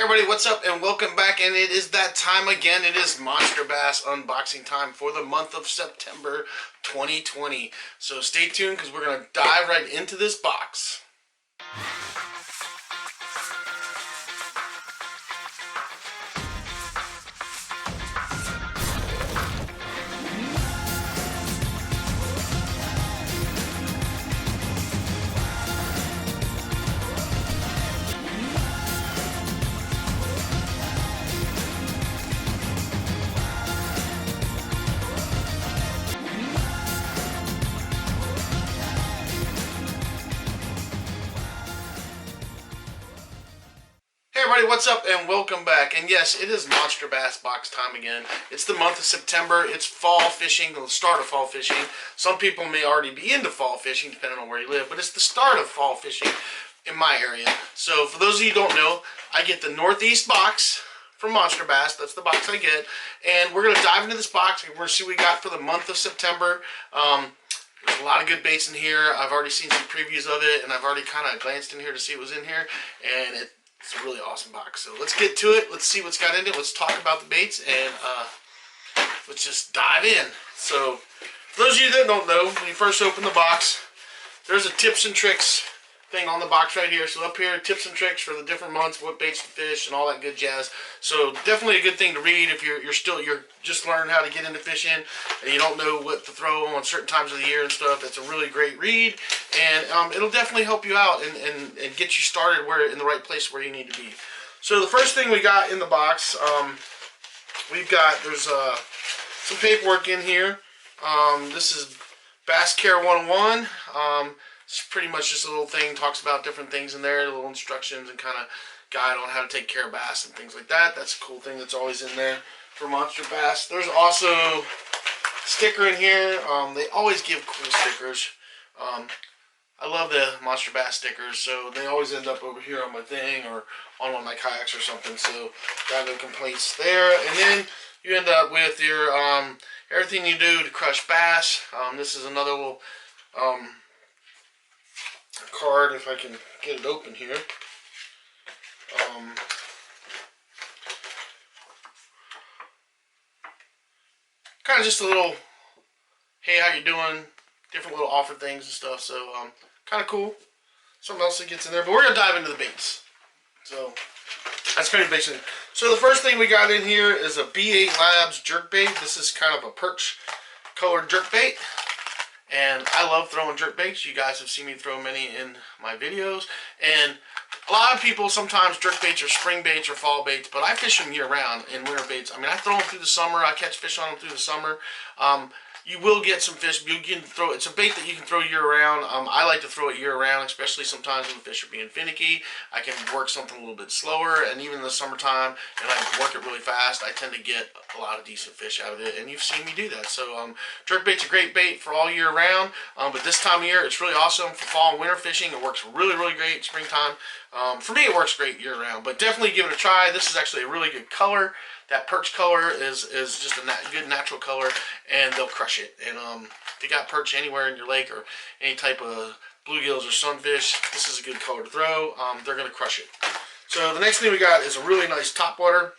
Everybody, what's up and welcome back, and it is that time again. It is Monsterbass unboxing time for the month of September 2020. So stay tuned because we're going to dive right into this box. Hey everybody, what's up and welcome back. And yes, it is Monsterbass box time again. It's the month of September. It's fall fishing, the start of fall fishing. Some people may already be into fall fishing depending on where you live, but it's the start of fall fishing in my area. So for those of you who don't know, I get the Northeast box from Monsterbass. That's the box I get. And we're going to dive into this box and we're going to see what we got for the month of September. There's a lot of good baits in here. I've already seen some previews of it, and I've already kind of glanced in here to see what was in here. And it's a really awesome box. So let's get to it. Let's see what's got in it. Let's talk about the baits, and let's just dive in. So for those of you that don't know, when you first open the box, there's a tips and tricks thing on the box right here. So up here, tips and tricks for the different months, what baits to fish, and all that good jazz. So definitely a good thing to read if you're just learning how to get into fishing and you don't know what to throw on certain times of the year and stuff. That's a really great read, and it'll definitely help you out and get you started in the right place where you need to be. So the first thing we got in the box, there's some paperwork in here. This is Bass Care 101. It's pretty much just a little thing, talks about different things in there, little instructions and kind of guide on how to take care of bass and things like that. That's a cool thing that's always in there for Monsterbass. There's also a sticker in here. They always give cool stickers. I love the Monsterbass stickers, so they always end up over here on my thing or on one of my kayaks or something, so got no complaints there. And then you end up with your everything you do to crush bass. This is another little card, if I can get it open here. Kind of just a little, hey, how you doing? Different little offer things and stuff. So kind of cool. Something else that gets in there, but we're gonna dive into the baits. So that's pretty basic. So the first thing we got in here is a B8 Labs jerkbait. This is kind of a perch colored jerkbait. And I love throwing jerkbaits. You guys have seen me throw many in my videos. And a lot of people, sometimes jerkbaits are spring baits or fall baits, but I fish them year round in winter baits. I mean, I throw them through the summer. I catch fish on them through the summer. You will get some fish. You can throw. It's a bait that you can throw year round. I like to throw it year round, especially sometimes when the fish are being finicky. I can work something a little bit slower, and even in the summertime, and I can work it really fast. I tend to get a lot of decent fish out of it, and you've seen me do that. So jerkbait's a great bait for all year round, but this time of year it's really awesome for fall and winter fishing. It works really, really great springtime. For me, it works great year round, but definitely give it a try. This is actually a really good color. That perch color is just a good natural color, and they'll crush it. And if you got perch anywhere in your lake or any type of bluegills or sunfish, this is a good color to throw. They're going to crush it. So the next thing we got is a really nice topwater.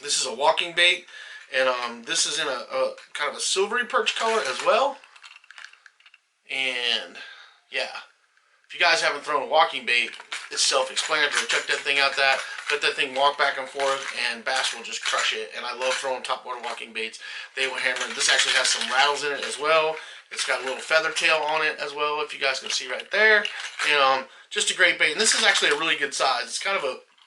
This is a walking bait, and this is in a kind of a silvery perch color as well. And yeah, if you guys haven't thrown a walking bait, it's self-explanatory. Check that thing out, let that thing walk back and forth, and bass will just crush it. And I love throwing topwater walking baits. They will hammer it. This actually has some rattles in it as well. It's got a little feather tail on it as well, if you guys can see right there. And just a great bait. And this is actually a really good size. It's kind of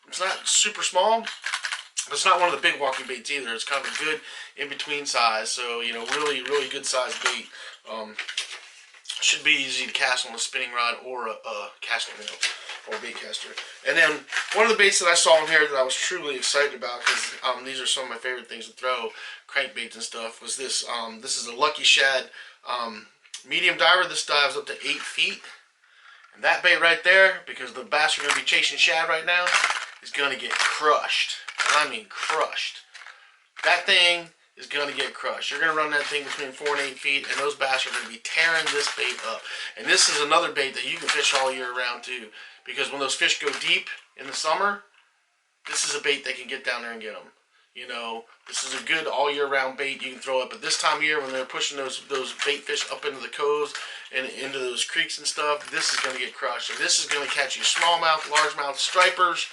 it's not super small, but it's not one of the big walking baits either. It's kind of a good in-between size. So, you know, really, really good size bait. Should be easy to cast on a spinning rod or a casting reel or bait caster. And then one of the baits that I saw in here that I was truly excited about, because these are some of my favorite things to throw, crankbaits and stuff, was this. This is a Lucky Shad medium diver. This dives up to 8 feet. And that bait right there, because the bass are going to be chasing shad right now, is going to get crushed. And I mean crushed. That thing is going to get crushed. You're going to run that thing between 4 and 8 feet, and those bass are going to be tearing this bait up. And this is another bait that you can fish all year round too, because when those fish go deep in the summer, this is a bait that can get down there and get them. You know, this is a good all year round bait you can throw up. But this time of year when they're pushing those bait fish up into the coves and into those creeks and stuff, this is going to get crushed. And this is going to catch you smallmouth, largemouth, stripers.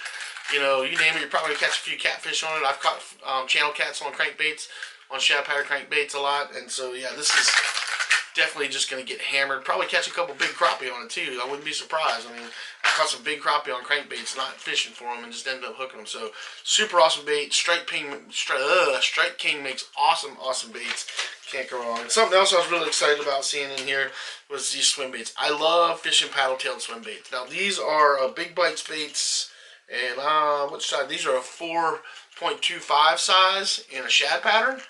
You know, you name it, you're probably going to catch a few catfish on it. I've caught channel cats on crankbaits, on shad pattern crankbaits a lot. And so, yeah, this is definitely just going to get hammered. Probably catch a couple big crappie on it too. I wouldn't be surprised. I mean, I caught some big crappie on crankbaits, not fishing for them, and just ended up hooking them. So super awesome bait. Strike King makes awesome baits. Can't go wrong. And something else I was really excited about seeing in here was these swim baits. I love fishing paddle-tailed swim baits. Now these are big bites baits, and which size? These are a 4.25 size in a shad pattern.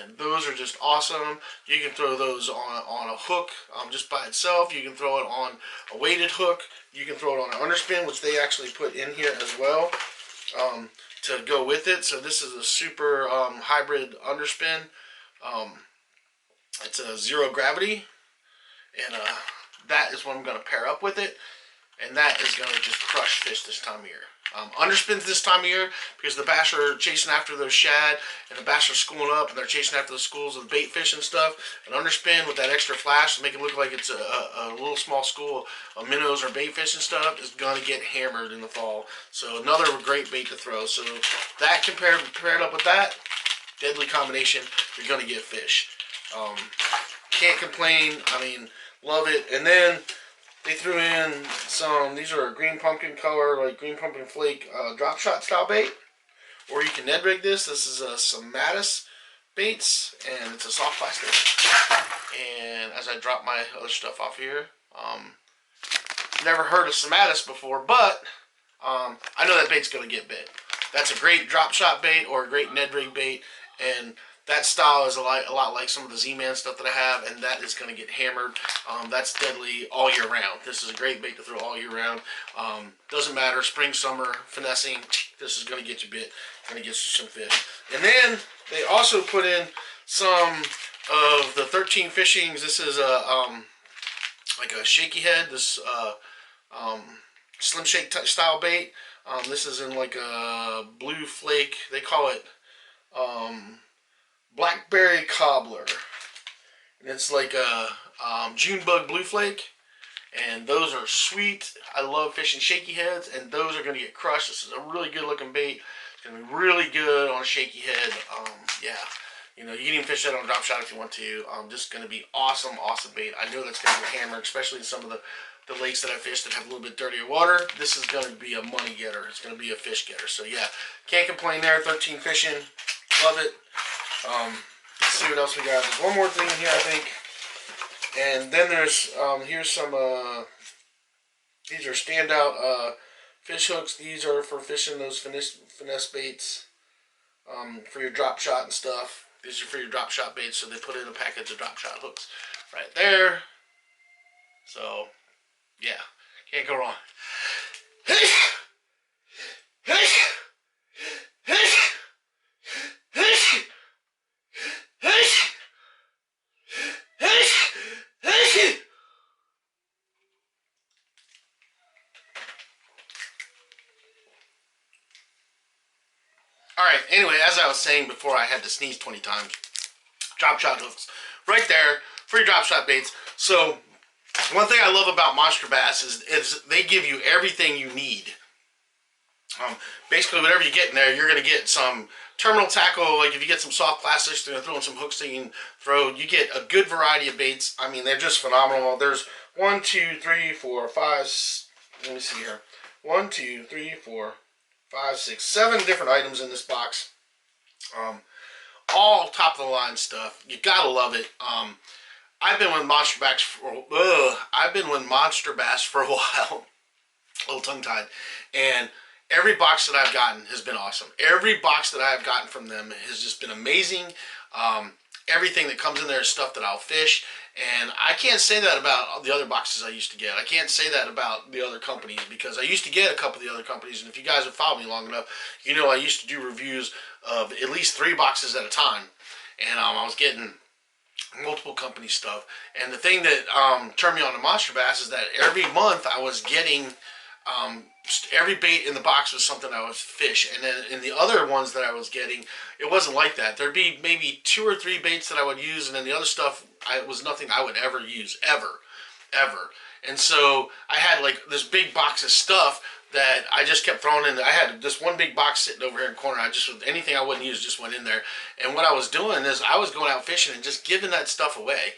And those are just awesome. You can throw those on a hook just by itself. You can throw it on a weighted hook. You can throw it on an underspin, which they actually put in here as well to go with it. So this is a super hybrid underspin. It's a zero gravity, and that is what I'm going to pair up with it. And that is going to just crush fish this time of year. Underspins this time of year because the bass are chasing after those shad, and the bass are schooling up, and they're chasing after the schools of the bait fish and stuff. An underspin with that extra flash to make it look like it's a little small school of minnows or bait fish and stuff is going to get hammered in the fall. So another great bait to throw. So that paired up with that, deadly combination, you're going to get fish. Can't complain. I mean, love it. And then they threw in some, these are a green pumpkin color, like green pumpkin flake drop shot style bait. Or you can Ned rig this. This is some Mattis baits, and it's a soft plastic. And as I drop my other stuff off here, never heard of Mattis before, but I know that bait's going to get bit. That's a great drop shot bait or a great Ned rig bait, and that style is a lot like some of the Z-Man stuff that I have, and that is going to get hammered. That's deadly all year round. This is a great bait to throw all year round. Doesn't matter, spring, summer, finessing, this is going to get you bit. Going to get you some fish. And then they also put in some of the 13 fishings. This is like a shaky head, this slim shake style bait. This is in like a blue flake. They call it blackberry cobbler, and it's like a June bug blue flake, and those are sweet. I love fishing shaky heads, and those are going to get crushed. This is a really good looking bait. It's going to be really good on a shaky head. Yeah, you know, you can even fish that on a drop shot if you want to. Just going to be awesome bait. I know that's going to get hammered, especially in some of the lakes that I fished that have a little bit dirtier water. This is going to be a money getter. It's going to be a fish getter. So yeah, can't complain there. 13 fishing, love it. Let's see what else we got. There's one more thing in here, I think. And then there's, here's some, these are standout fish hooks. These are for fishing those finesse baits, for your drop shot and stuff. These are for your drop shot baits, so they put in a package of drop shot hooks right there. So, yeah, can't go wrong. Alright, anyway, as I was saying before I had to sneeze 20 times, drop shot hooks right there for your drop shot baits. So one thing I love about Monsterbass is they give you everything you need. Basically, whatever you get in there, you're going to get some terminal tackle. Like if you get some soft plastics, they're going to throw in some hooks that you can throw. You get a good variety of baits. I mean, they're just phenomenal. There's 1, 2, 3, 4, 5. Let me see here. 1, 2, 3, 4, 5, 6, 7 different items in this box. All top of the line stuff. You gotta love it. I've been with Monsterbass for a while. A little tongue-tied. And every box that I've gotten has been awesome. Every box that I've gotten from them has just been amazing. Everything that comes in there is stuff that I'll fish. And I can't say that about the other boxes I used to get. I can't say that about the other companies because I used to get a couple of the other companies. And if you guys have followed me long enough, you know I used to do reviews of at least 3 boxes at a time. And I was getting multiple company stuff. And the thing that turned me on to Monsterbass is that every month I was getting Every bait in the box was something I was fish, and then in the other ones that I was getting, it wasn't like that. There'd be maybe 2 or 3 baits that I would use, and then the other stuff was nothing I would ever use ever. And so I had like this big box of stuff that I just kept throwing in. I had this one big box sitting over here in the corner. I just, anything I wouldn't use just went in there. And what I was doing is I was going out fishing and just giving that stuff away.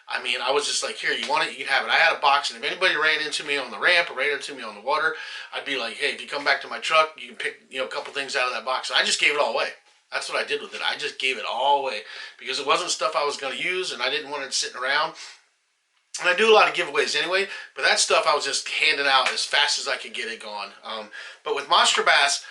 I mean, I was just like, here, you want it, you can have it. I had a box, and if anybody ran into me on the ramp or ran into me on the water, I'd be like, hey, if you come back to my truck, you can pick, a couple things out of that box. And I just gave it all away. That's what I did with it. I just gave it all away because it wasn't stuff I was going to use, and I didn't want it sitting around. And I do a lot of giveaways anyway, but that stuff I was just handing out as fast as I could get it gone. But with Monsterbass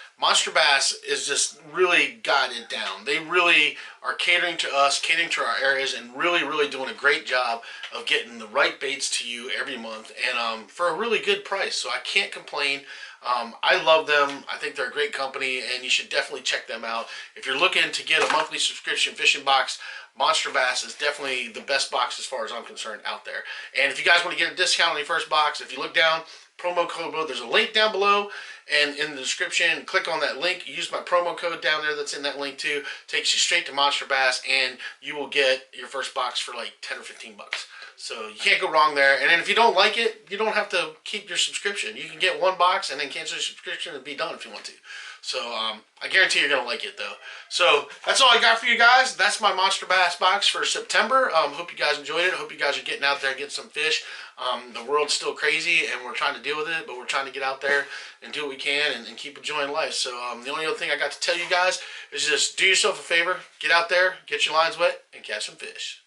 is just really got it down. They really are catering to us, catering to our areas, and really doing a great job of getting the right baits to you every month, and for a really good price. So I can't complain. I love them. I think they're a great company, and you should definitely check them out. If you're looking to get a monthly subscription fishing box, Monsterbass is definitely the best box as far as I'm concerned out there. And if you guys want to get a discount on your first box, if you look down, promo code below, there's a link down below and in the description. Click on that link, use my promo code down there that's in that link too. Takes you straight to Monsterbass, and you will get your first box for like 10 or 15 bucks. So you can't go wrong there. And then if you don't like it, you don't have to keep your subscription. You can get one box and then cancel your subscription and be done if you want to. So I guarantee you're going to like it though. So that's all I got for you guys. That's my Monsterbass box for September. Hope you guys enjoyed it. Hope you guys are getting out there and getting some fish. The world's still crazy and we're trying to deal with it, but we're trying to get out there and do what we can and keep enjoying life. So the only other thing I got to tell you guys is just do yourself a favor. Get out there, get your lines wet, and catch some fish.